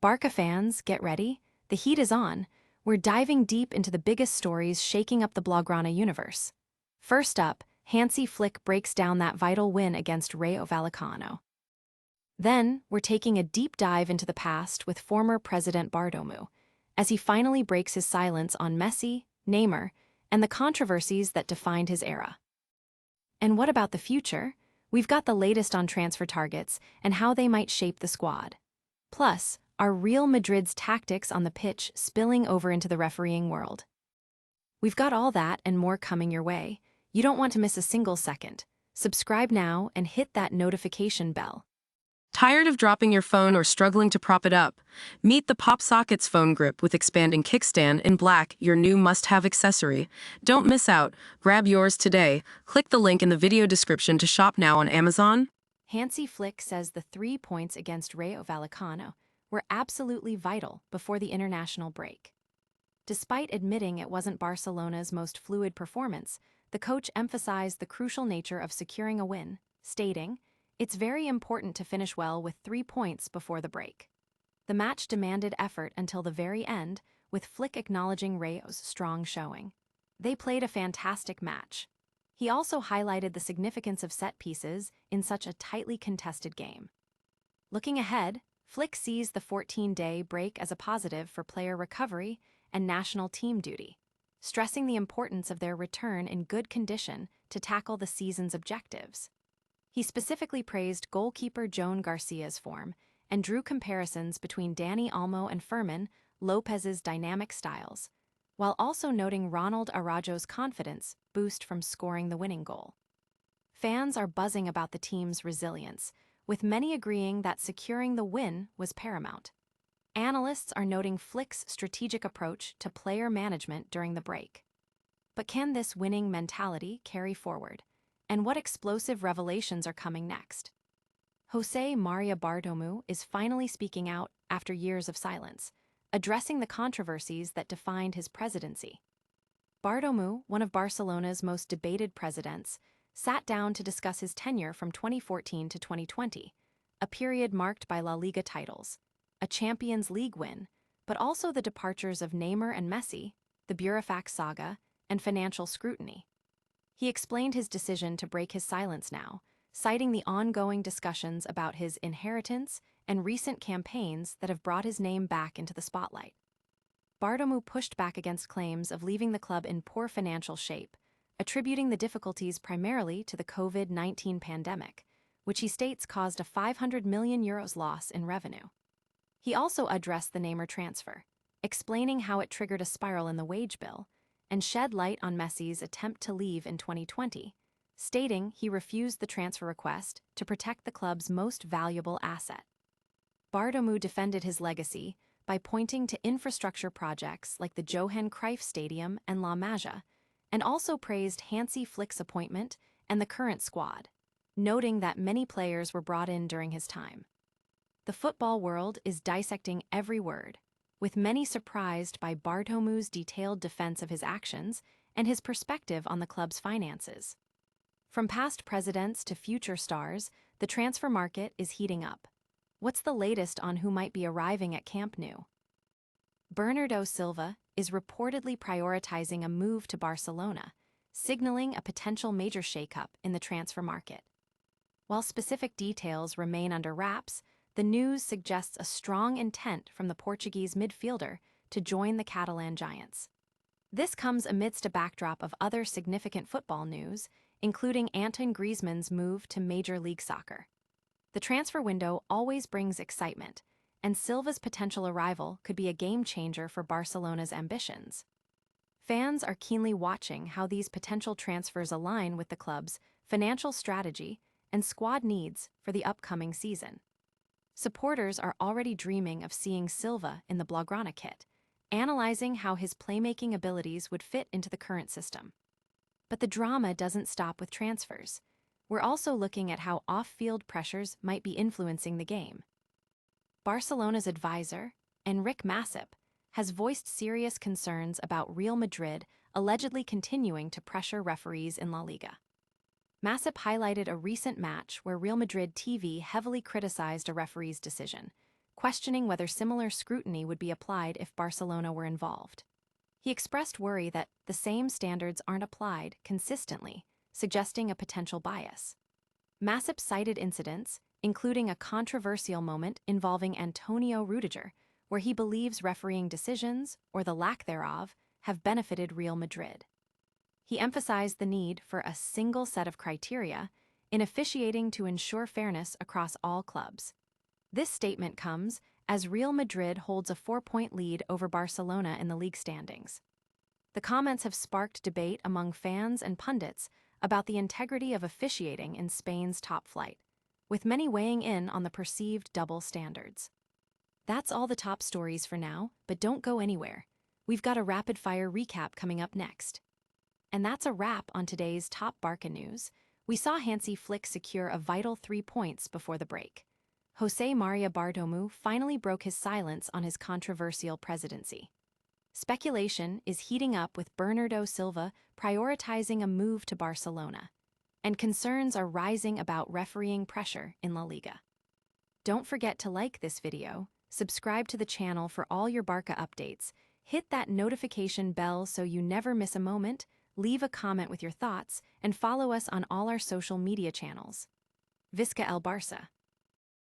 Barca fans, get ready. The heat is on. We're diving deep into the biggest stories shaking up the Blaugrana universe. First up, Hansi Flick breaks down that vital win against Rayo Vallecano. Then, we're taking a deep dive into the past with former President Bartomeu, as he finally breaks his silence on Messi, Neymar, and the controversies that defined his era. And what about the future? We've got the latest on transfer targets and how they might shape the squad. Plus, are Real Madrid's tactics on the pitch spilling over into the refereeing world? We've got all that and more coming your way. You don't want to miss a single second. Subscribe now and hit that notification bell. Tired of dropping your phone or struggling to prop it up? Meet the Pop Sockets phone grip with expanding kickstand in black, your new must-have accessory. Don't miss out. Grab yours today. Click the link in the video description to shop now on Amazon. Hansi Flick says the 3 points against Rayo Vallecano were absolutely vital before the international break. Despite admitting it wasn't Barcelona's most fluid performance, the coach emphasized the crucial nature of securing a win, stating, "It's very important to finish well with 3 points before the break." The match demanded effort until the very end, with Flick acknowledging Rayo's strong showing. They played a fantastic match. He also highlighted the significance of set pieces in such a tightly contested game. Looking ahead, Flick sees the 14-day break as a positive for player recovery and national team duty, stressing the importance of their return in good condition to tackle the season's objectives. He specifically praised goalkeeper Joan Garcia's form and drew comparisons between Dani Olmo and Fermin Lopez's dynamic styles, while also noting Ronald Araujo's confidence boost from scoring the winning goal. Fans are buzzing about the team's resilience, with many agreeing that securing the win was paramount. Analysts are noting Flick's strategic approach to player management during the break. But can this winning mentality carry forward? And what explosive revelations are coming next? Jose Maria Bartomeu is finally speaking out after years of silence, addressing the controversies that defined his presidency. Bartomeu, one of Barcelona's most debated presidents, sat down to discuss his tenure from 2014 to 2020, a period marked by La Liga titles, a Champions League win, but also the departures of Neymar and Messi, the Burofax saga, and financial scrutiny. He explained his decision to break his silence now, citing the ongoing discussions about his inheritance and recent campaigns that have brought his name back into the spotlight. Bartomeu pushed back against claims of leaving the club in poor financial shape, attributing the difficulties primarily to the COVID-19 pandemic, which he states caused a €500 million loss in revenue. He also addressed the Neymar transfer, explaining how it triggered a spiral in the wage bill, and shed light on Messi's attempt to leave in 2020, stating he refused the transfer request to protect the club's most valuable asset. Bartomeu defended his legacy by pointing to infrastructure projects like the Johan Cruyff Stadium and La Masia, and also praised Hansi Flick's appointment and the current squad, noting that many players were brought in during his time. The football world is dissecting every word, with many surprised by Bartomeu's detailed defense of his actions and his perspective on the club's finances. From past presidents to future stars, the transfer market is heating up. What's the latest on who might be arriving at Camp Nou? Bernardo Silva is reportedly prioritizing a move to Barcelona, signaling a potential major shakeup in the transfer market. While specific details remain under wraps, the news suggests a strong intent from the Portuguese midfielder to join the Catalan Giants. This comes amidst a backdrop of other significant football news, including Antoine Griezmann's move to Major League Soccer. The transfer window always brings excitement, and Silva's potential arrival could be a game-changer for Barcelona's ambitions. Fans are keenly watching how these potential transfers align with the club's financial strategy and squad needs for the upcoming season. Supporters are already dreaming of seeing Silva in the Blaugrana kit, analyzing how his playmaking abilities would fit into the current system. But the drama doesn't stop with transfers. We're also looking at how off-field pressures might be influencing the game. Barcelona's advisor, Enric Masip, has voiced serious concerns about Real Madrid allegedly continuing to pressure referees in La Liga. Masip highlighted a recent match where Real Madrid TV heavily criticized a referee's decision, questioning whether similar scrutiny would be applied if Barcelona were involved. He expressed worry that the same standards aren't applied consistently, suggesting a potential bias. Masip cited incidents, including a controversial moment involving Antonio Rudiger, where he believes refereeing decisions, or the lack thereof, have benefited Real Madrid. He emphasized the need for a single set of criteria in officiating to ensure fairness across all clubs. This statement comes as Real Madrid holds a 4-point lead over Barcelona in the league standings. The comments have sparked debate among fans and pundits about the integrity of officiating in Spain's top flight, with many weighing in on the perceived double standards. That's all the top stories for now, but don't go anywhere. We've got a rapid-fire recap coming up next. And that's a wrap on today's top Barca news. We saw Hansi Flick secure a vital 3 points before the break. Jose Maria Bartomeu finally broke his silence on his controversial presidency. Speculation is heating up with Bernardo Silva prioritizing a move to Barcelona, and concerns are rising about refereeing pressure in La Liga. Don't forget to like this video, subscribe to the channel for all your Barca updates, hit that notification bell so you never miss a moment, leave a comment with your thoughts, and follow us on all our social media channels. Visca el Barça!